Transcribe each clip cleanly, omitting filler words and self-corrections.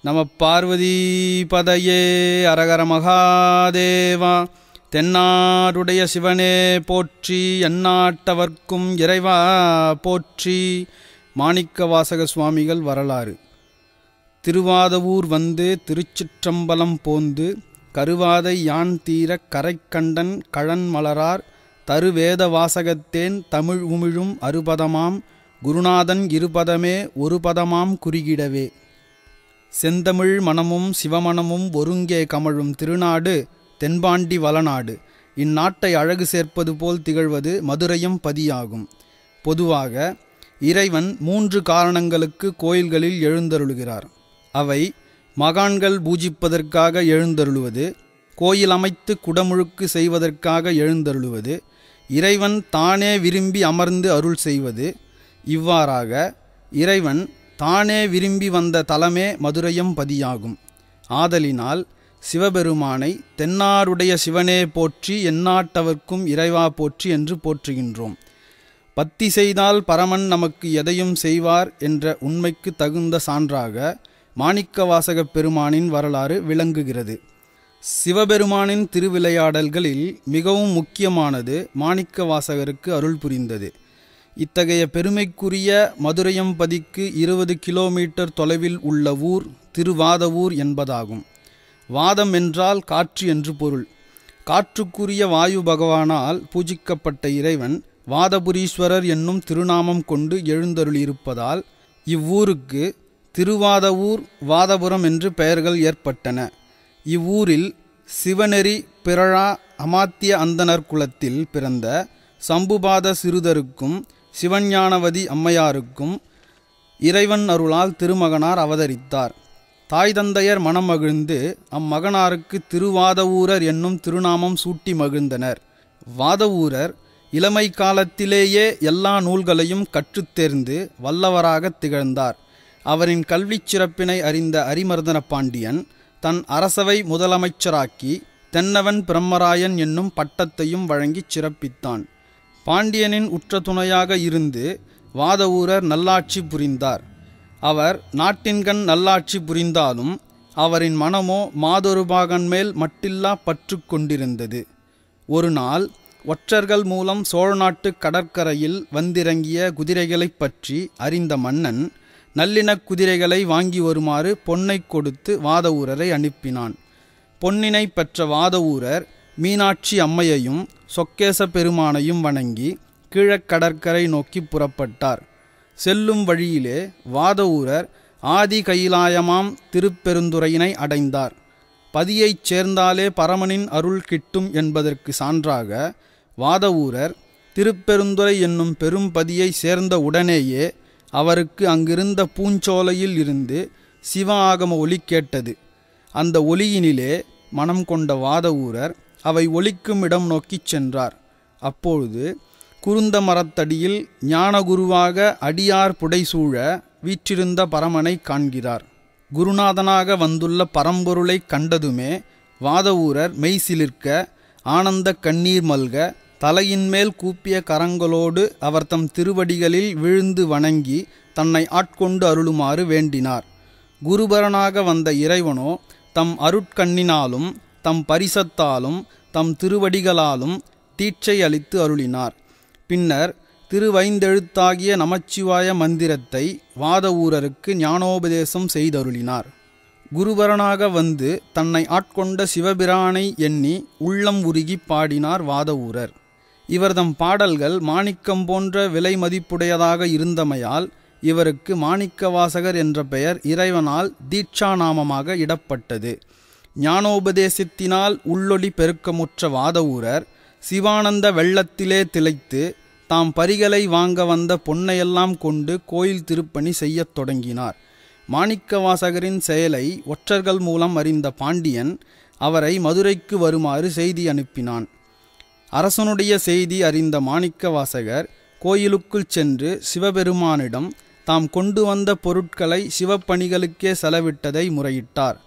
நம பார்வதி பதையே அரகர மகாதேவா. தென்னாடுடைய சிவனே போற்றி, எந்நாட்டவர்க்கும் இறைவா போற்றி. மாணிக்கவாசக சுவாமிகள் வரலாறு. திருவாதவூர் வந்து திருச்சிற்றம்பலம் போந்து கருவாதை யான் தீர கரைக்கண்டன் கழன் மலரார் தருவேத வாசகத்தேன் தமிழ் உமிழும் அறுபதமாம் குருநாதன் இருபதமே ஒரு பதமாம் குறிகிடவே. செந்தமிழ் மனமும் சிவமனமும் ஒருங்கே கமழும் திருநாடு தென்பாண்டி வளநாடு. இந்நாட்டை அழகு சேர்ப்பது போல் திகழ்வது மதுரையும் பதியாகும். பொதுவாக இறைவன் 3 காரணங்களுக்கு கோயில்களில் எழுந்தருளுகிறார். அவை மகான்கள் பூஜிப்பதற்காக எழுந்தருளுவது, கோயில் அமைத்து குடமுழுக்கு செய்வதற்காக எழுந்தருளுவது, இறைவன் தானே விரும்பி அமர்ந்து அருள் செய்வது. இவ்வாறாக இறைவன் தானே விரும்பி வந்த தலமே மதுரையும் பதியாகும். ஆதலினால் சிவபெருமானை தென்னாடுடைய சிவனே போற்றி, எந்நாட்டவர்க்கும் இறைவா போற்றி என்று போற்றுகின்றோம். பத்தி செய்தால் பரமன் நமக்கு எதையும் செய்வார் என்ற உண்மைக்கு தகுந்த சான்றாக மாணிக்கவாசகப் பெருமானின் வரலாறு விளங்குகிறது. சிவபெருமானின் திருவிளையாடல்களில் மிகவும் முக்கியமானது மாணிக்கவாசகருக்கு அருள் புரிந்தது. இத்தகைய பெருமைக்குரிய மதுரையம்பதிக்கு 20 கிலோமீட்டர் தொலைவில் உள்ள ஊர் திருவாதவூர் என்பதாகும். வாதம் என்றால் காற்று என்று பொருள். காற்றுக்குரிய வாயு பகவானால் பூஜிக்கப்பட்ட இறைவன் வாதபுரீஸ்வரர் என்னும் திருநாமம் கொண்டு எழுந்தருளியிருப்பதால் இவ்வூருக்கு திருவாதவூர், வாதபுரம் என்று பெயர்கள் ஏற்பட்டன. இவ்வூரில் சிவநெறி பிறழா அமாத்திய அந்தனர் குலத்தில் பிறந்த சம்புபாத சிறுதருக்கும் சிவஞானவதி அம்மையாருக்கும் இறைவன் அருளால் திருமகனார் அவதரித்தார். தாய் தந்தையர் மனம் மகிழ்ந்து அம்மகனாருக்கு திருவாதவூரர் என்னும் திருநாமம் சூட்டி மகிழ்ந்தனர். வாதவூரர் இளமை காலத்திலேயே எல்லா நூல்களையும் கற்றுத்தேர்ந்து வல்லவராக திகழ்ந்தார். அவரின் கல்விச் சிறப்பினை அறிந்த அரிமர்தன பாண்டியன் தன் அரசவை முதலமைச்சராக்கி தென்னவன் பிரம்மராயன் என்னும் பட்டத்தையும் வழங்கிச் சிறப்பித்தான். பாண்டியனின் உற்ற துணையாக இருந்து வாதவூரர் நல்லாட்சி புரிந்தார். அவர் நாட்டின்கண் நல்லாட்சி புரிந்தாலும் அவரின் மனமோ மாதொருபாகன் மேல் மட்டில்லா பற்று கொண்டிருந்தது. ஒரு நாள் ஒற்றர்கள் மூலம் சோழ நாட்டு கடற்கரையில் வந்திறங்கிய குதிரைகளைப் பற்றி அறிந்த மன்னன் நல்லினக் குதிரைகளை வாங்கி வருமாறு பொன்னை கொடுத்து வாதவூரரை அனுப்பினான். பொன்னினை பெற்ற வாதவூரர் மீனாட்சி அம்மையையும் சொக்கேச பெருமானையும் வணங்கி கீழக்கடற்கரை நோக்கி புறப்பட்டார். செல்லும் வழியிலே வாதவூரர் ஆதி கைலாயமாம் திருப்பெருந்துறையினை அடைந்தார். பதியைச் சேர்ந்தாலே பரமனின் அருள் கிட்டும் என்பதற்கு சான்றாக வாதவூரர் திருப்பெருந்துறை என்னும் பெரும் பதியை சேர்ந்த உடனேயே அவருக்கு அங்கிருந்த பூஞ்சோலையில் இருந்து சிவ ஆகம ஒலி கேட்டது. அந்த ஒலியினிலே மனம் கொண்ட வாதவூரர் அவை ஒலிக்கும் இடம் நோக்கிச் சென்றார். அப்பொழுது குருந்த மரத்தடியில் ஞானகுருவாக அடியார் புடைசூழ வீற்றிருந்த பரமனை காண்கிறார். குருநாதனாக வந்துள்ள பரம்பொருளை கண்டதுமே வாதவூரர் மெய்சிலிர்க்க ஆனந்த கண்ணீர் மல்க தலையின் மேல் கூப்பிய கரங்களோடு அவர் தம் திருவடிகளில் விழுந்து வணங்கி தன்னை ஆட்கொண்டு அருளுமாறு வேண்டினார். குருபரனாக வந்த இறைவனோ தம் அருட்கண்ணினாலும் தம் பரிசத்தாலும் தம் திருவடிகளாலும் தீட்சை அளித்து அருளினார். பின்னர் திருவைந்தெழுத்தாகிய நமச்சிவாய மந்திரத்தை வாதவூரருக்கு ஞானோபதேசம் செய்தருளினார். குருபரனாக வந்து தன்னை ஆட்கொண்ட சிவபிரானை எண்ணி உள்ளம் உருகி பாடினார் வாதவூரர். இவர்தம் பாடல்கள் மாணிக்கம் போன்ற விலை மதிப்புடையதாக இருந்தமையால் இவருக்கு மாணிக்கவாசகர் என்ற பெயர் இறைவனால் தீட்சா நாமமாக இடப்பட்டது. ஞானோபதேசத்தினால் உள்ளொளி பெருக்கமுற்ற வாதவூரர் சிவானந்த வெள்ளத்திலே திளைத்து தாம் பரிகளை வாங்க வந்த பொன்னையெல்லாம் கொண்டு கோயில் திருப்பணி செய்யத் தொடங்கினார். மாணிக்கவாசகரின் செயலை ஒற்றர்கள் மூலம் அறிந்த பாண்டியன் அவரை மதுரைக்கு வருமாறு செய்தி அனுப்பினான். அரசனுடைய செய்தி அறிந்த மாணிக்கவாசகர் கோயிலுக்குள் சென்று சிவபெருமானிடம் தாம் கொண்டு வந்த பொருட்களை சிவப்பணிகளுக்கே செலவிட்டதை முறையிட்டார்.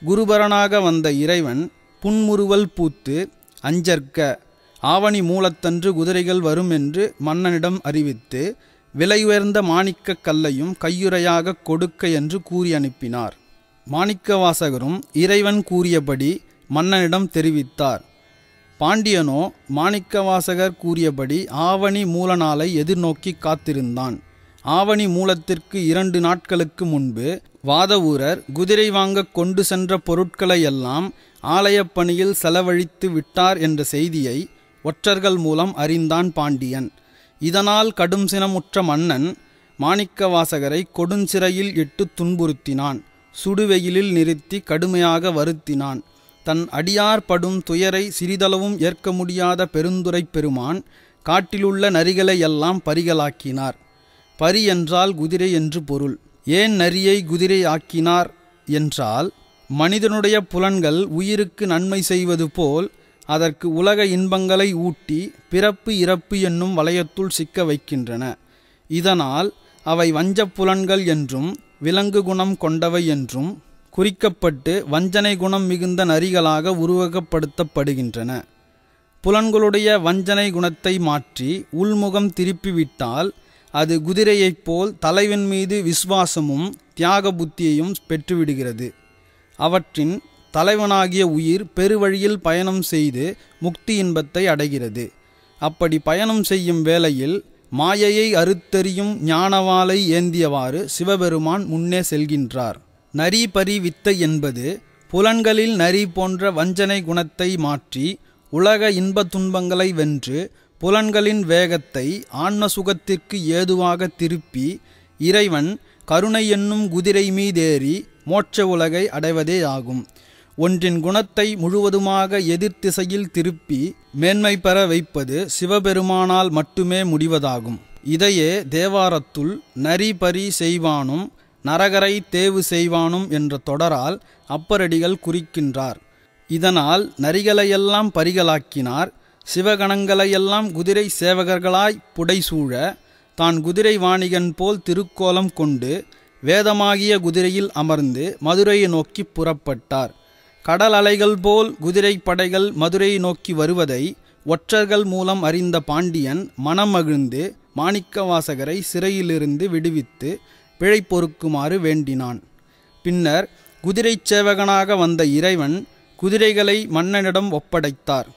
குருபரனாக வந்த இறைவன் புன்முறுவல் பூத்து அஞ்சற்க ஆவணி மூலத்தன்று குதிரைகள் வரும் என்று மன்னனிடம் அறிவித்து விலை உயர்ந்த மாணிக்கக் கல்லையும் கையுறையாக கொடுக்க என்று கூறி அனுப்பினார். மாணிக்கவாசகரும் இறைவன் கூறியபடி மன்னனிடம் தெரிவித்தார். பாண்டியனோ மாணிக்கவாசகர் கூறியபடி ஆவணி மூல நாளை எதிர்நோக்கி காத்திருந்தான். ஆவணி மூலத்திற்கு 2 நாட்களுக்கு முன்பு வாதவூரர் குதிரை வாங்க கொண்டு சென்ற பொருட்களையெல்லாம் ஆலயப் பணியில் செலவழித்து விட்டார் என்ற செய்தியை ஒற்றர்கள் மூலம் அறிந்தான் பாண்டியன். இதனால் கடும் சினமுற்ற மன்னன் மாணிக்கவாசகரை கொடுஞ்சிறையில் இட்டு துன்புறுத்தினான். சுடுவெயிலில் நிறுத்தி கடுமையாக வருத்தினான். தன் அடியார் படும் துயரை சிறிதளவும் ஏற்க முடியாத பெருந்துரை பெருமான் காட்டிலுள்ள நரிகளையெல்லாம் பரிகளாக்கினார். பரி என்றால் குதிரை என்று பொருள். ஏன் நரியை குதிரை ஆக்கினார் என்றால், மனிதனுடைய புலன்கள் உயிருக்கு நன்மை செய்வது போல் அதற்கு உலக இன்பங்களை ஊட்டி பிறப்பு இறப்பு என்னும் வளையத்துள் சிக்க வைக்கின்றன. இதனால் அவை வஞ்சப் புலன்கள் என்றும் விலங்கு குணம் கொண்டவை என்றும் குறிக்கப்பட்டு வஞ்சனை குணம் மிகுந்த நரிகளாக உருவகப்படுத்தப்படுகின்றன. புலன்களுடைய வஞ்சனை குணத்தை மாற்றி உள்முகம் திருப்பிவிட்டால் அது குதிரையைப் போல் தலைவன் மீது விசுவாசமும் தியாக புத்தியையும் பெற்றுவிடுகிறது. அவற்றின் தலைவனாகிய உயிர் பெருவழியில் பயணம் செய்து முக்தி இன்பத்தை அடைகிறது. அப்படி பயணம் செய்யும் வேளையில் மாயையை அறுத்தெறியும் ஞானவாளை ஏந்தியவாறு சிவபெருமான் முன்னே செல்கின்றார். நரி பரி வித்தை என்பது புலன்களில் நரி போன்ற வஞ்சனை குணத்தை மாற்றி உலக இன்ப துன்பங்களை வென்று புலன்களின் வேகத்தை ஆன்ம சுகத்திற்கு ஏதுவாக திருப்பி இறைவன் கருணை என்னும் குதிரை மீதேறி மோட்ச உலகை அடைவதே ஆகும். ஒன்றின் குணத்தை முழுவதுமாக எதிர்த்திசையில் திருப்பி மேன்மை பெற வைப்பது சிவபெருமானால் மட்டுமே முடிவதாகும். இதையே தேவாரத்துள் நரி பரி செய்வானும் நரகரை தேவு செய்வானும் என்ற தொடரால் அப்பரடிகள் குறிக்கின்றார். இதனால் நரிகளையெல்லாம் பரிகளாக்கினார். சிவகணங்களையெல்லாம் குதிரை சேவகர்களாய் புடைசூழ தான் குதிரை வாணிகன் போல் திருக்கோலம் கொண்டு வேதமாகிய குதிரையில் அமர்ந்து மதுரையை நோக்கி புறப்பட்டார். கடல் அலைகள் போல் குதிரை படைகள் மதுரையை நோக்கி வருவதை ஒற்றர்கள் மூலம் அறிந்த பாண்டியன் மனமகிழ்ந்து மாணிக்கவாசகரை சிறையிலிருந்து விடுவித்து பிழை பொறுக்குமாறு வேண்டினான். பின்னர் குதிரை சேவகனாக வந்த இறைவன் குதிரைகளை மன்னனிடம் ஒப்படைத்தார்.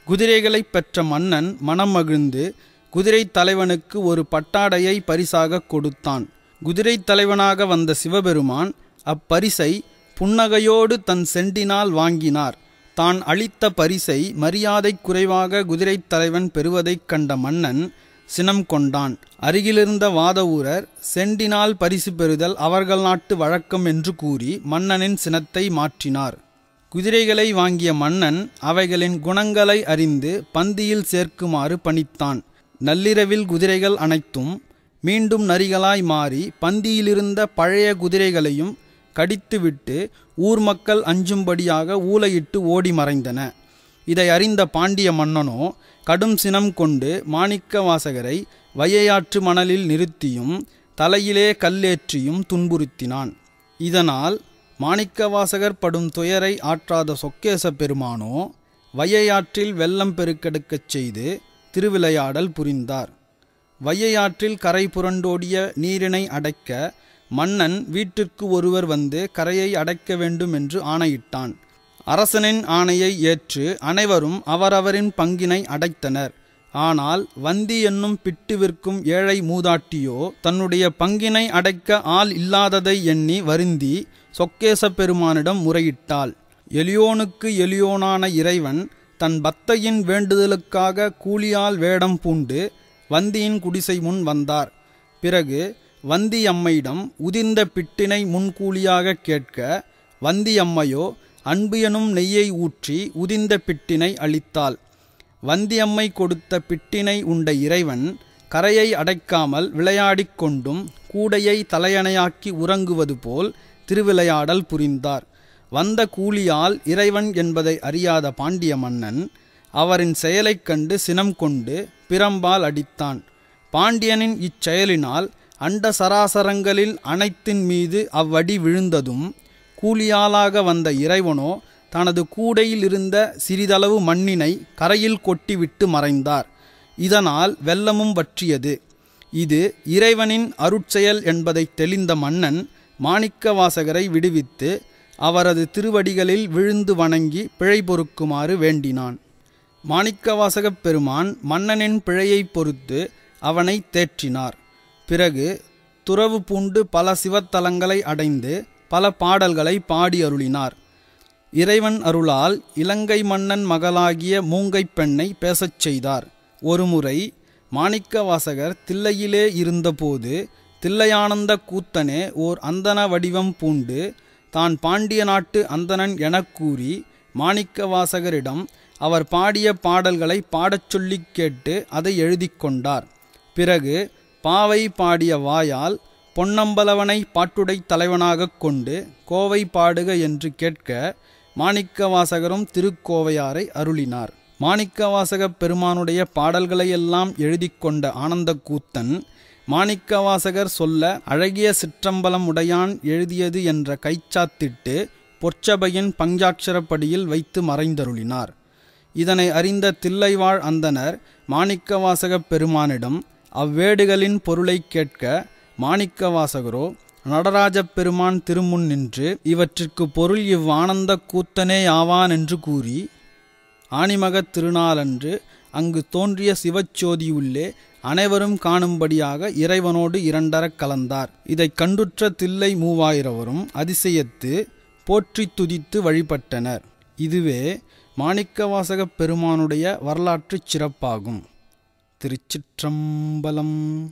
குதிரைகளை பெற்ற மன்னன் மனம் மகிழ்ந்து குதிரை தலைவனுக்கு ஒரு பட்டாடையை பரிசாக கொடுத்தான். குதிரை தலைவனாக வந்த சிவபெருமான் அப்பரிசை புன்னகையோடு தன் செண்டினால் வாங்கினார். தான் அளித்த பரிசை மரியாதை குறைவாக குதிரை தலைவன் பெறுவதைக் கண்ட மன்னன் சினம் கொண்டான். அருகிலிருந்த வாதவூரர் செண்டினால் பரிசு பெறுதல் அவர்கள் நாட்டு வழக்கம் என்று கூறி மன்னனின் சினத்தை மாற்றினார். குதிரைகளை வாங்கிய மன்னன் அவைகளின் குணங்களை அறிந்து பந்தியில் சேர்க்குமாறு பணித்தான். நள்ளிரவில் குதிரைகள் அனைத்தும் மீண்டும் நரிகளாய் மாறி பந்தியிலிருந்த பழைய குதிரைகளையும் கடித்துவிட்டு ஊர் மக்கள் அஞ்சும்படியாக ஊளையிட்டு ஓடி மறைந்தன. இதை அறிந்த பாண்டிய மன்னனோ கடும் சினம் கொண்டு மாணிக்கவாசகரை வையையாற்று மணலில் நிறுத்தியும் தலையிலே கல்லேற்றியும் துன்புறுத்தினான். இதனால் மாணிக்கவாசகர் படும் துயரை ஆற்றாத சொக்கேச பெருமானோ வையையாற்றில் வெள்ளம் பெருக்கெடுக்கச் செய்து திருவிளையாடல் புரிந்தார். வையையாற்றில் கரை புரண்டோடிய நீரினை அடைக்க மன்னன் வீட்டிற்கு ஒருவர் வந்து கரையை அடைக்க வேண்டும் என்று ஆணையிட்டான். அரசனின் ஆணையை ஏற்று அனைவரும் அவரவரின் பங்கினை அடைத்தனர். ஆனால் வந்தி என்னும் பிட்டு விற்கும் ஏழை மூதாட்டியோ தன்னுடைய பங்கினை அடைக்க ஆள் இல்லாததை எண்ணி வருந்தி சொக்கேச பெருமானிடம் முறையிட்டாள். எளியோனுக்கு எளியோனான இறைவன் தன் பக்தையின் வேண்டுதலுக்காக கூலியால் வேடம் பூண்டு வந்தியின் குடிசை முன் வந்தார். பிறகு வந்தி அம்மையிடம் உதிர்ந்த பிட்டினை முன்கூலியாக கேட்க வந்தி அம்மையோ அன்பு எனும் நெய்யை ஊற்றி உதிர்ந்த பிட்டினை அளித்தாள். வந்தியம்மை கொடுத்த பிட்டினை உண்ட இறைவன் கரையை அடைக்காமல் விளையாடிக் கொண்டும் கூடையை தலையணையாக்கி உறங்குவது போல் திருவிளையாடல் புரிந்தார். வந்த கூலியால் இறைவன் என்பதை அறியாத பாண்டிய மன்னன் அவரின் செயலைக் கண்டு சினம் கொண்டு பிரம்பால் அடித்தான். பாண்டியனின் இச்செயலினால் அண்ட சராசரங்களில் அனைத்தின் மீது அவ்வடி விழுந்ததும் கூலியாளாக வந்த இறைவனோ தனது கூடையில் இருந்த சிறிதளவு மண்ணினை கரையில் கொட்டிவிட்டு மறைந்தார். இதனால் வெள்ளமும் வற்றியது. இது இறைவனின் அருட்செயல் என்பதை தெளிந்த மன்னன் மாணிக்கவாசகரை விடுவித்து அவரது திருவடிகளில் விழுந்து வணங்கி பிழை பொறுக்குமாறு வேண்டினான். மாணிக்கவாசகப் பெருமான் மன்னனின் பிழையை பொறுத்து அவனை தேற்றினார். பிறகு துறவு பூண்டு பல சிவத்தலங்களை அடைந்து பல பாடல்களை பாடி அருளினார். இறைவன் அருளால் இலங்கை மன்னன் மகளாகிய மூங்கைப் பெண்ணை பேசச் செய்தார். ஒருமுறை மாணிக்கவாசகர் தில்லையிலே இருந்தபோது தில்லையானந்த கூத்தனே ஓர் அந்தன வடிவம் பூண்டு தான் பாண்டிய நாட்டு அந்தணன் எனக் கூறி மாணிக்கவாசகரிடம் அவர் பாடிய பாடல்களை பாடச் சொல்லிக் கேட்டு அதை எழுதி கொண்டார். பிறகு பாவை பாடிய வாயால் பொன்னம்பலவனை பாட்டுடை தலைவனாகக் கொண்டு கோவை பாடுக என்று கேட்க மாணிக்கவாசகரும் திருக்கோவையாரை அருளினார். மாணிக்கவாசகப் பெருமானுடைய பாடல்களையெல்லாம் எழுதி கொண்ட ஆனந்த கூத்தன் மாணிக்கவாசகர் சொல்ல அழகிய சிற்றம்பலம் உடையான் எழுதியது என்ற கைச்சாத்திட்டு பொற்சபையின் பஞ்சாட்சரப்படியில் வைத்து மறைந்தருளினார். இதனை அறிந்த தில்லைவாழ் அந்தணர் மாணிக்கவாசகப் பெருமானிடம் அவ்வேடுகளின் பொருளை கேட்க மாணிக்கவாசகரோ நடராஜப் பெருமான் திருமுன் நின்று இவற்றிற்கு பொருள் இவ்வானந்த கூத்தனே ஆவான் என்று கூறி ஆணிமகத் திருநாளன்று அங்கு தோன்றிய சிவச்சோதியுள்ளே அனைவரும் காணும்படியாக இறைவனோடு இரண்டரக் கலந்தார். இதைக் கண்டுற்ற தில்லை மூவாயிரவரும் அதிசயத்து போற்றி துதித்து வழிபட்டனர். இதுவே மாணிக்கவாசகப் பெருமானுடைய வரலாற்றுச் சிறப்பாகும். திருச்சிற்றம்பலம்.